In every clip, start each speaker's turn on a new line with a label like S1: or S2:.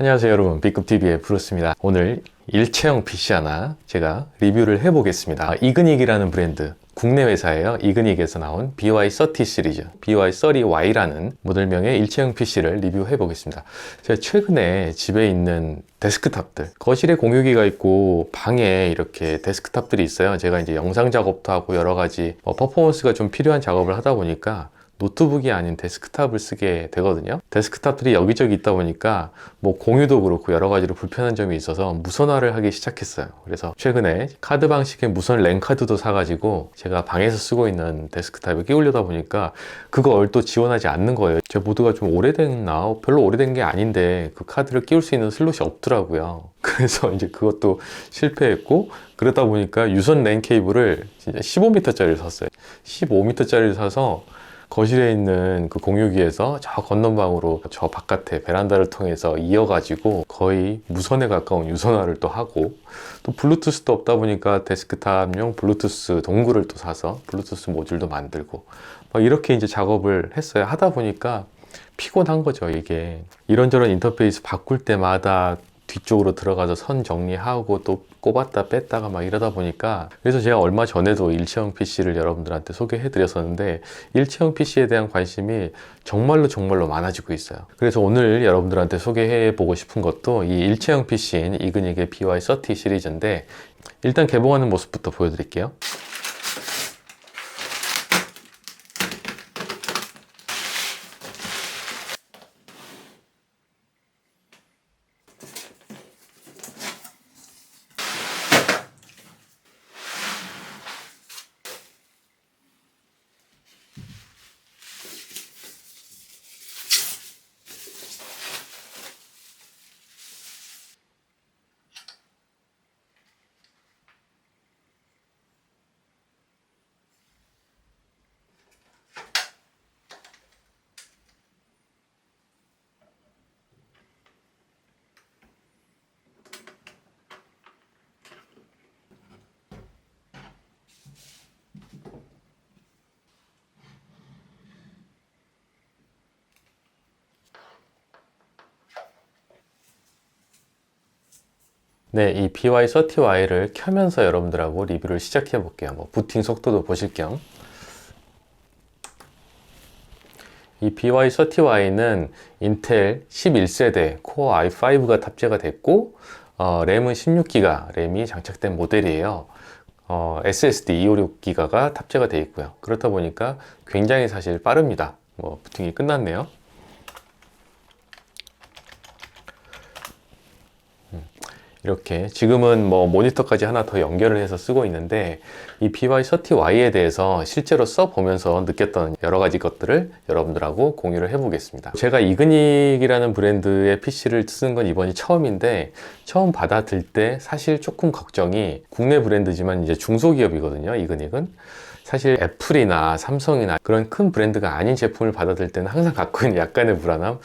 S1: 안녕하세요 여러분, B급TV의 브루스입니다. 오늘 일체형 PC 하나 제가 리뷰를 해보겠습니다. 이그닉이라는 브랜드, 국내 회사예요. 이그닉에서 나온 BY30 시리즈, BY30Y라는 모델명의 일체형 PC를 리뷰해 보겠습니다. 제가 최근에 집에 있는 데스크탑들, 거실에 공유기가 있고 방에 이렇게 데스크탑들이 있어요. 제가 이제 영상 작업도 하고 여러 가지 퍼포먼스가 좀 필요한 작업을 하다 보니까 노트북이 아닌 데스크탑을 쓰게 되거든요. 데스크탑들이 여기저기 있다 보니까 뭐 공유도 그렇고 여러 가지로 불편한 점이 있어서 무선화를 하기 시작했어요. 그래서 최근에 카드 방식의 무선 랜 카드도 사가지고 제가 방에서 쓰고 있는 데스크탑에 끼우려다 보니까 그걸 또 지원하지 않는 거예요. 제 보드가 좀 오래됐나? 별로 오래된 게 아닌데 그 카드를 끼울 수 있는 슬롯이 없더라고요. 그래서 이제 그것도 실패했고, 그러다 보니까 유선 랜 케이블을 진짜 15m짜리를 샀어요. 15m짜리를 사서 거실에 있는 그 공유기에서 저 건넌방으로 저 바깥에 베란다를 통해서 이어가지고 거의 무선에 가까운 유선화를 또 하고, 또 블루투스도 없다 보니까 데스크탑용 블루투스 동굴을 또 사서 블루투스 모듈도 만들고 막 이렇게 이제 작업을 했어요. 하다 보니까 피곤한 거죠. 이게 이런저런 인터페이스 바꿀 때마다 뒤쪽으로 들어가서 선 정리하고 또 꼽았다 뺐다가 막 이러다 보니까, 그래서 제가 얼마 전에도 일체형 PC를 여러분들한테 소개해 드렸었는데 일체형 PC에 대한 관심이 정말로 많아지고 있어요. 그래서 오늘 여러분들한테 소개해 보고 싶은 것도 이 일체형 PC인 이그닉의 BY30 시리즈인데, 일단 개봉하는 모습부터 보여드릴게요. 네, 이 BY30Y를 켜면서 여러분들하고 리뷰를 시작해 볼게요. 부팅 속도도 보실 겸. 이 BY30Y는 인텔 11세대 코어 i5가 탑재가 됐고, 램은 16기가 램이 장착된 모델이에요. SSD 256기가가 탑재가 되어 있고요. 그렇다 보니까 굉장히 사실 빠릅니다. 부팅이 끝났네요. 이렇게 지금은 모니터까지 하나 더 연결을 해서 쓰고 있는데, 이 BY30Y에 대해서 실제로 써보면서 느꼈던 여러 가지 것들을 여러분들하고 공유를 해보겠습니다. 제가 이그닉이라는 브랜드의 PC를 쓰는 건 이번이 처음인데, 처음 받아들 때 사실 조금 걱정이, 국내 브랜드지만 이제 중소기업이거든요, 이그닉은. 사실 애플이나 삼성이나 그런 큰 브랜드가 아닌 제품을 받아들 때는 항상 갖고 있는 약간의 불안함,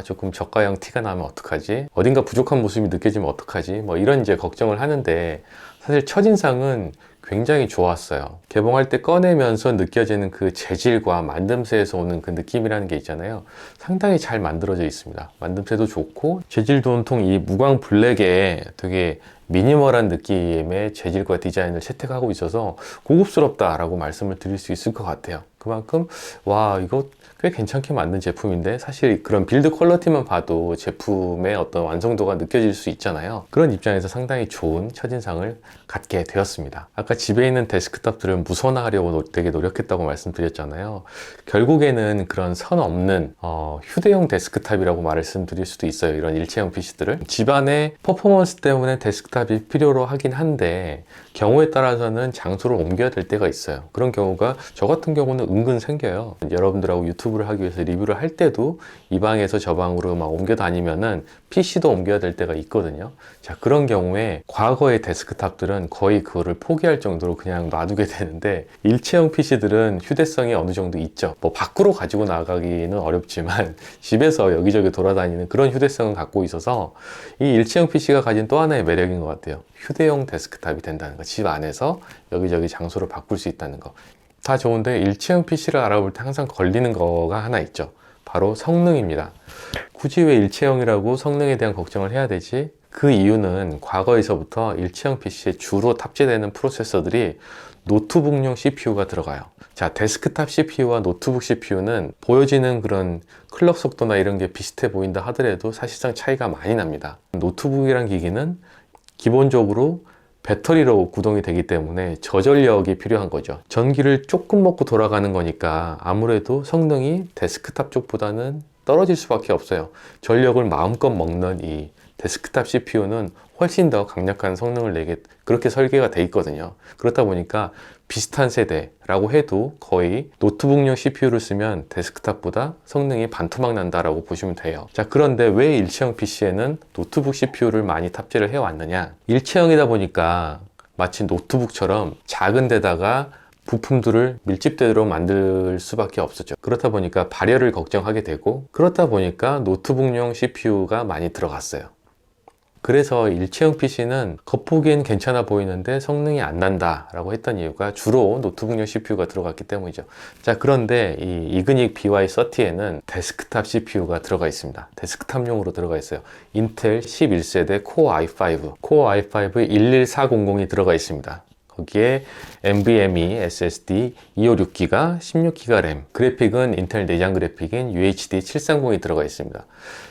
S1: 조금 저가형 티가 나면 어떡하지? 어딘가 부족한 모습이 느껴지면 어떡하지? 이런 이제 걱정을 하는데, 사실 첫인상은 굉장히 좋았어요. 개봉할 때 꺼내면서 느껴지는 그 재질과 만듦새에서 오는 그 느낌이라는 게 있잖아요. 상당히 잘 만들어져 있습니다. 만듦새도 좋고, 재질도 온통 이 무광 블랙에 되게 미니멀한 느낌의 재질과 디자인을 채택하고 있어서 고급스럽다라고 말씀을 드릴 수 있을 것 같아요. 그만큼 와, 이거 꽤 괜찮게 만든 제품인데, 사실 그런 빌드 퀄리티만 봐도 제품의 어떤 완성도가 느껴질 수 있잖아요. 그런 입장에서 상당히 좋은 첫인상을 갖게 되었습니다. 아까 집에 있는 데스크탑들을 무선화하려고 되게 노력했다고 말씀드렸잖아요. 결국에는 그런 선 없는 휴대용 데스크탑이라고 말씀드릴 수도 있어요. 이런 일체형 PC들을 집안의 퍼포먼스 때문에 데스크탑이 필요로 하긴 한데, 경우에 따라서는 장소를 옮겨야 될 때가 있어요. 그런 경우가 저 같은 경우는 은근 생겨요. 여러분들하고 유튜브를 하기 위해서 리뷰를 할 때도 이 방에서 저 방으로 막 옮겨 다니면은 PC도 옮겨야 될 때가 있거든요. 자, 그런 경우에 과거의 데스크탑들은 거의 그거를 포기할 정도로 그냥 놔두게 되는데, 일체형 PC들은 휴대성이 어느 정도 있죠. 밖으로 가지고 나가기는 어렵지만 집에서 여기저기 돌아다니는 그런 휴대성은 갖고 있어서, 이 일체형 PC가 가진 또 하나의 매력인 것 같아요. 휴대용 데스크탑이 된다는 거. 집 안에서 여기저기 장소를 바꿀 수 있다는 거. 다 좋은데 일체형 PC를 알아볼 때 항상 걸리는 거가 하나 있죠. 바로 성능입니다. 굳이 왜 일체형이라고 성능에 대한 걱정을 해야 되지? 그 이유는 과거에서부터 일체형 PC에 주로 탑재되는 프로세서들이 노트북용 CPU가 들어가요. 자, 데스크탑 CPU와 노트북 CPU는 보여지는 그런 클럭 속도나 이런 게 비슷해 보인다 하더라도 사실상 차이가 많이 납니다. 노트북이란 기기는 기본적으로 배터리로 구동이 되기 때문에 저전력이 필요한 거죠. 전기를 조금 먹고 돌아가는 거니까 아무래도 성능이 데스크탑 쪽보다는 떨어질 수밖에 없어요. 전력을 마음껏 먹는 이 데스크탑 CPU는 훨씬 더 강력한 성능을 내게 그렇게 설계가 돼 있거든요. 그렇다 보니까 비슷한 세대라고 해도 거의 노트북용 CPU를 쓰면 데스크탑보다 성능이 반토막 난다라고 보시면 돼요. 자, 그런데 왜 일체형 PC에는 노트북 CPU를 많이 탑재를 해왔느냐? 일체형이다 보니까 마치 노트북처럼 작은 데다가 부품들을 밀집되도록 만들 수밖에 없었죠. 그렇다 보니까 발열을 걱정하게 되고, 그렇다 보니까 노트북용 CPU가 많이 들어갔어요. 그래서 일체형 PC는 겉보기엔 괜찮아 보이는데 성능이 안 난다 라고 했던 이유가 주로 노트북용 CPU가 들어갔기 때문이죠. 자, 그런데 이 이그닉 BY30에는 데스크탑 CPU가 들어가 있습니다. 데스크탑용으로 들어가 있어요. 인텔 11세대 코어 i5 11400이 들어가 있습니다. 거기에 NVMe SSD 256GB, 16GB 램, 그래픽은 인텔 내장 그래픽인 UHD 730이 들어가 있습니다.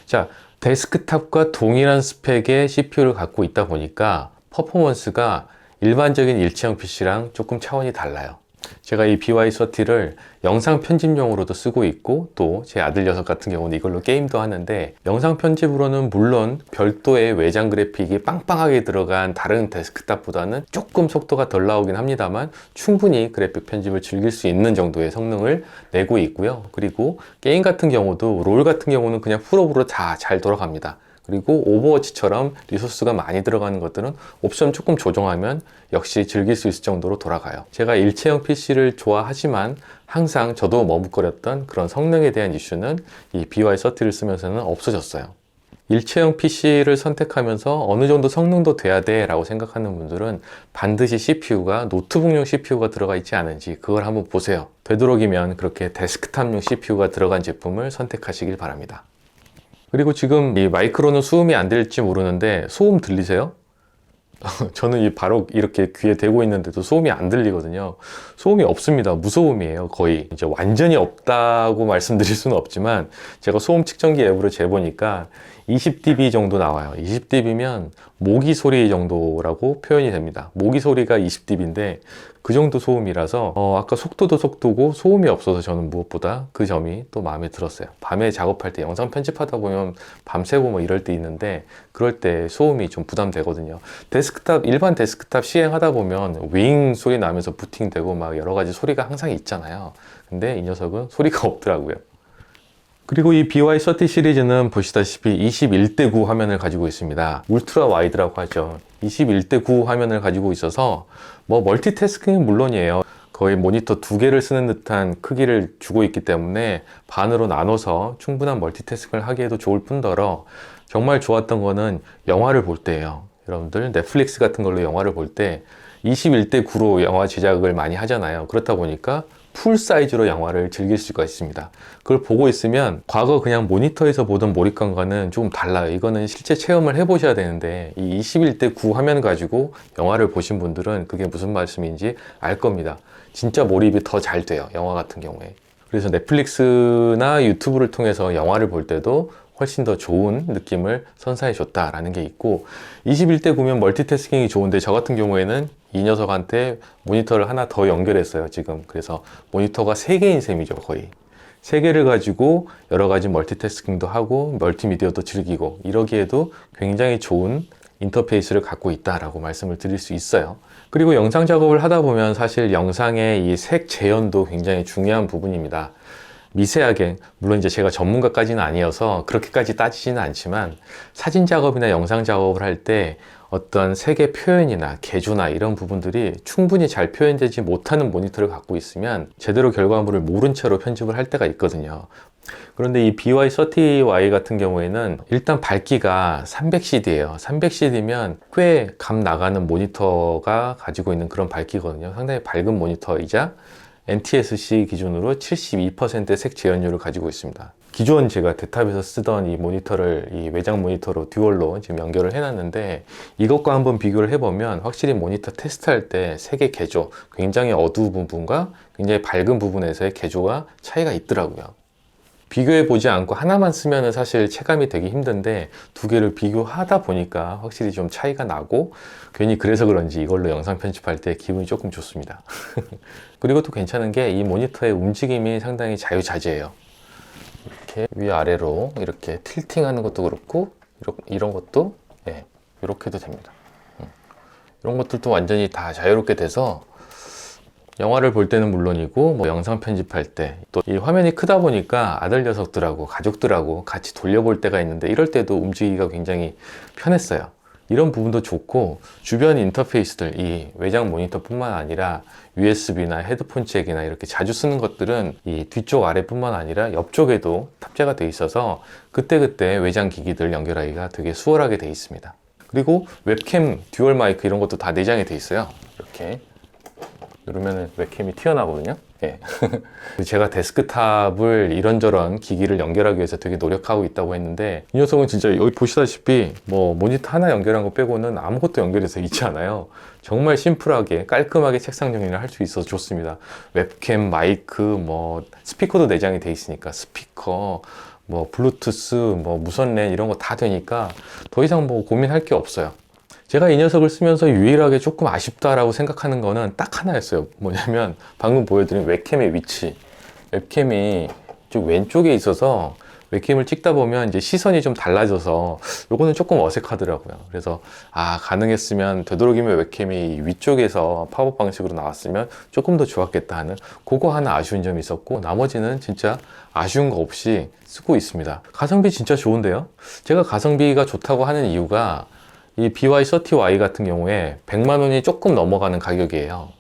S1: 자, 데스크탑과 동일한 스펙의 CPU를 갖고 있다 보니까 퍼포먼스가 일반적인 일체형 PC랑 조금 차원이 달라요. 제가 이 BY30를 영상 편집용으로도 쓰고 있고, 또 제 아들 녀석 같은 경우는 이걸로 게임도 하는데, 영상 편집으로는 물론 별도의 외장 그래픽이 빵빵하게 들어간 다른 데스크탑보다는 조금 속도가 덜 나오긴 합니다만 충분히 그래픽 편집을 즐길 수 있는 정도의 성능을 내고 있고요. 그리고 게임 같은 경우도, 롤 같은 경우는 그냥 풀업으로 다 잘 돌아갑니다. 그리고 오버워치처럼 리소스가 많이 들어가는 것들은 옵션 조금 조정하면 역시 즐길 수 있을 정도로 돌아가요. 제가 일체형 PC를 좋아하지만 항상 저도 머뭇거렸던 그런 성능에 대한 이슈는 이 BY30를 쓰면서는 없어졌어요. 일체형 PC를 선택하면서 어느 정도 성능도 돼야 돼 라고 생각하는 분들은 반드시 CPU가 노트북용 CPU가 들어가 있지 않은지 그걸 한번 보세요. 되도록이면 그렇게 데스크탑용 CPU가 들어간 제품을 선택하시길 바랍니다. 그리고 지금 이 마이크로는 수음이 안 될지 모르는데 소음 들리세요? 저는 바로 이렇게 귀에 대고 있는데도 소음이 안 들리거든요. 소음이 없습니다. 무소음이에요. 거의. 이제 완전히 없다고 말씀드릴 수는 없지만 제가 소음 측정기 앱으로 재보니까 20dB 정도 나와요. 20dB면 모기 소리 정도라고 표현이 됩니다. 모기 소리가 20dB인데 그 정도 소음이라서 아까 속도도 속도고 소음이 없어서 저는 무엇보다 그 점이 또 마음에 들었어요. 밤에 작업할 때 영상 편집하다 보면 밤새고 뭐 이럴 때 있는데 그럴 때 소음이 좀 부담되거든요. 일반 데스크탑 시행하다 보면 윙 소리 나면서 부팅되고 막 여러 가지 소리가 항상 있잖아요. 근데 이 녀석은 소리가 없더라고요. 그리고 이 BY30 시리즈는 보시다시피 21:9 화면을 가지고 있습니다. 울트라 와이드라고 하죠. 21:9 화면을 가지고 있어서 뭐 멀티태스킹은 물론이에요. 거의 모니터 2개를 쓰는 듯한 크기를 주고 있기 때문에 반으로 나눠서 충분한 멀티태스킹을 하기에도 좋을 뿐더러 정말 좋았던 거는 영화를 볼 때예요. 여러분들 넷플릭스 같은 걸로 영화를 볼 때 21:9로 영화 제작을 많이 하잖아요. 그렇다 보니까 풀 사이즈로 영화를 즐길 수가 있습니다. 그걸 보고 있으면 과거 그냥 모니터에서 보던 몰입감과는 조금 달라요. 이거는 실제 체험을 해보셔야 되는데 이 21:9 화면 가지고 영화를 보신 분들은 그게 무슨 말씀인지 알 겁니다. 진짜 몰입이 더 잘 돼요. 영화 같은 경우에. 그래서 넷플릭스나 유튜브를 통해서 영화를 볼 때도 훨씬 더 좋은 느낌을 선사해 줬다라는 게 있고, 21:9면 멀티태스킹이 좋은데 저 같은 경우에는 이 녀석한테 모니터를 하나 더 연결했어요 지금. 그래서 모니터가 3개인 셈이죠. 거의 3개를 가지고 여러 가지 멀티태스킹도 하고 멀티미디어도 즐기고 이러기에도 굉장히 좋은 인터페이스를 갖고 있다라고 말씀을 드릴 수 있어요. 그리고 영상 작업을 하다 보면 사실 영상의 이 색 재현도 굉장히 중요한 부분입니다. 미세하게, 물론 이제 제가 전문가까지는 아니어서 그렇게까지 따지지는 않지만 사진 작업이나 영상 작업을 할 때 어떤 색의 표현이나 개조나 이런 부분들이 충분히 잘 표현되지 못하는 모니터를 갖고 있으면 제대로 결과물을 모른 채로 편집을 할 때가 있거든요. 그런데 이 BY30Y 같은 경우에는 일단 밝기가 300CD예요. 300CD면 꽤 감 나가는 모니터가 가지고 있는 그런 밝기거든요. 상당히 밝은 모니터이자 NTSC 기준으로 72%의 색 재현율을 가지고 있습니다. 기존 제가 대탑에서 쓰던 이 모니터를 이 외장 모니터로 듀얼로 지금 연결을 해놨는데, 이것과 한번 비교를 해보면 확실히 모니터 테스트할 때 색의 개조, 굉장히 어두운 부분과 굉장히 밝은 부분에서의 개조가 차이가 있더라고요. 비교해 보지 않고 하나만 쓰면은 사실 체감이 되기 힘든데, 두 개를 비교하다 보니까 확실히 좀 차이가 나고, 괜히 그래서 그런지 이걸로 영상 편집할 때 기분이 조금 좋습니다. 그리고 또 괜찮은 게 이 모니터의 움직임이 상당히 자유자재예요. 이렇게 위아래로 이렇게 틸팅하는 것도 그렇고, 이런 것도 이렇게도 됩니다. 이런 것들도 완전히 다 자유롭게 돼서 영화를 볼 때는 물론이고, 뭐 영상 편집할 때, 또 이 화면이 크다 보니까 아들 녀석들하고 가족들하고 같이 돌려볼 때가 있는데, 이럴 때도 움직이기가 굉장히 편했어요. 이런 부분도 좋고, 주변 인터페이스들, 이 외장 모니터뿐만 아니라 USB나 헤드폰 잭이나 이렇게 자주 쓰는 것들은 이 뒤쪽 아래뿐만 아니라 옆쪽에도 탑재가 되어 있어서 그때그때 외장 기기들 연결하기가 되게 수월하게 되어 있습니다. 그리고 웹캠, 듀얼 마이크 이런 것도 다 내장이 되어 있어요. 이렇게 누르면 웹캠이 튀어나오거든요. 제가 데스크탑을 이런저런 기기를 연결하기 위해서 되게 노력하고 있다고 했는데, 이 녀석은 진짜 여기 보시다시피 뭐 모니터 하나 연결한 거 빼고는 아무것도 연결해서 있지 않아요. 정말 심플하게 깔끔하게 책상 정리를 할 수 있어서 좋습니다. 웹캠, 마이크, 뭐 스피커도 내장이 돼 있으니까 스피커, 뭐 블루투스, 뭐 무선 랜 이런 거 다 되니까 더 이상 뭐 고민할 게 없어요. 제가 이 녀석을 쓰면서 유일하게 조금 아쉽다라고 생각하는 거는 딱 하나였어요. 뭐냐면 방금 보여드린 웹캠의 위치. 웹캠이 좀 왼쪽에 있어서 웹캠을 찍다 보면 이제 시선이 좀 달라져서 요거는 조금 어색하더라고요. 그래서 가능했으면 되도록이면 웹캠이 위쪽에서 팝업 방식으로 나왔으면 조금 더 좋았겠다 하는 그거 하나 아쉬운 점이 있었고, 나머지는 진짜 아쉬운 거 없이 쓰고 있습니다. 가성비 진짜 좋은데요. 제가 가성비가 좋다고 하는 이유가 이 BY30Y 같은 경우에 100만 원이 조금 넘어가는 가격이에요.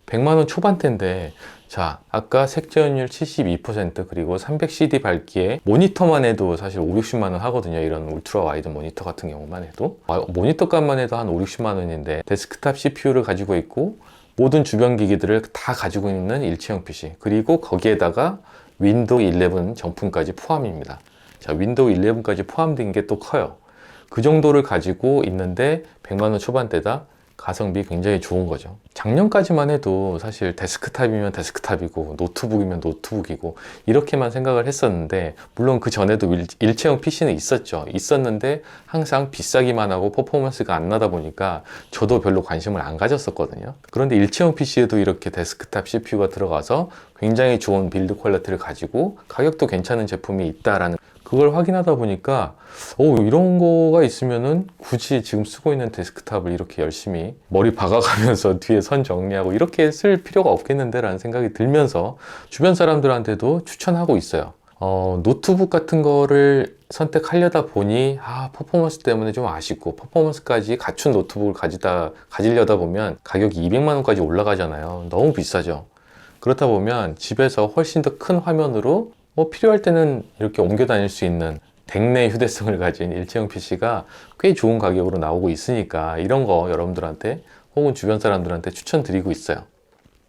S1: 100만 원 초반대인데, 자, 아까 색재현율 72% 그리고 300CD 밝기에 모니터만 해도 사실 5, 60만 원 하거든요. 이런 울트라 와이드 모니터 같은 경우만 해도. 모니터 값만 해도 한 5, 60만 원인데 데스크탑 CPU를 가지고 있고 모든 주변 기기들을 다 가지고 있는 일체형 PC, 그리고 거기에다가 윈도우 11 정품까지 포함입니다. 자, 윈도우 11까지 포함된 게 또 커요. 그 정도를 가지고 있는데 100만 원 초반대다. 가성비 굉장히 좋은 거죠. 작년까지만 해도 사실 데스크탑이면 데스크탑이고 노트북이면 노트북이고 이렇게만 생각을 했었는데, 물론 그 전에도 일체형 PC는 있었는데 항상 비싸기만 하고 퍼포먼스가 안 나다 보니까 저도 별로 관심을 안 가졌었거든요. 그런데 일체형 PC에도 이렇게 데스크탑 CPU가 들어가서 굉장히 좋은 빌드 퀄리티를 가지고 가격도 괜찮은 제품이 있다라는, 그걸 확인하다 보니까 이런 거가 있으면은 굳이 지금 쓰고 있는 데스크탑을 이렇게 열심히 머리 박아가면서 뒤에 선 정리하고 이렇게 쓸 필요가 없겠는데 라는 생각이 들면서 주변 사람들한테도 추천하고 있어요. 노트북 같은 거를 선택하려다 보니 퍼포먼스 때문에 좀 아쉽고, 퍼포먼스까지 갖춘 노트북을 가지려다 보면 가격이 200만 원까지 올라가잖아요. 너무 비싸죠. 그렇다 보면 집에서 훨씬 더 큰 화면으로 필요할 때는 이렇게 옮겨 다닐 수 있는 댁내 휴대성을 가진 일체형 PC가 꽤 좋은 가격으로 나오고 있으니까 이런 거 여러분들한테 혹은 주변 사람들한테 추천드리고 있어요.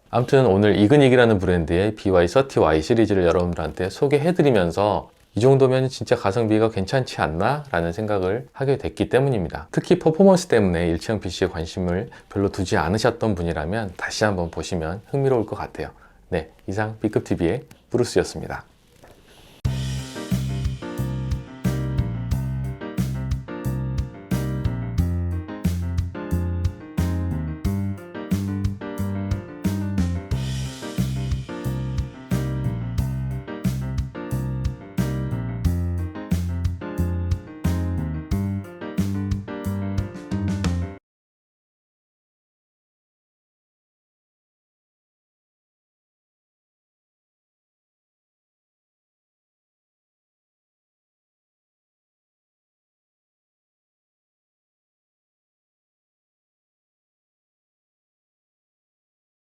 S1: 아무튼 오늘 이그닉이라는 브랜드의 BY30Y 시리즈를 여러분들한테 소개해드리면서 이 정도면 진짜 가성비가 괜찮지 않나 라는 생각을 하게 됐기 때문입니다. 특히 퍼포먼스 때문에 일체형 PC에 관심을 별로 두지 않으셨던 분이라면 다시 한번 보시면 흥미로울 것 같아요. 네, 이상 B급TV의 브루스였습니다.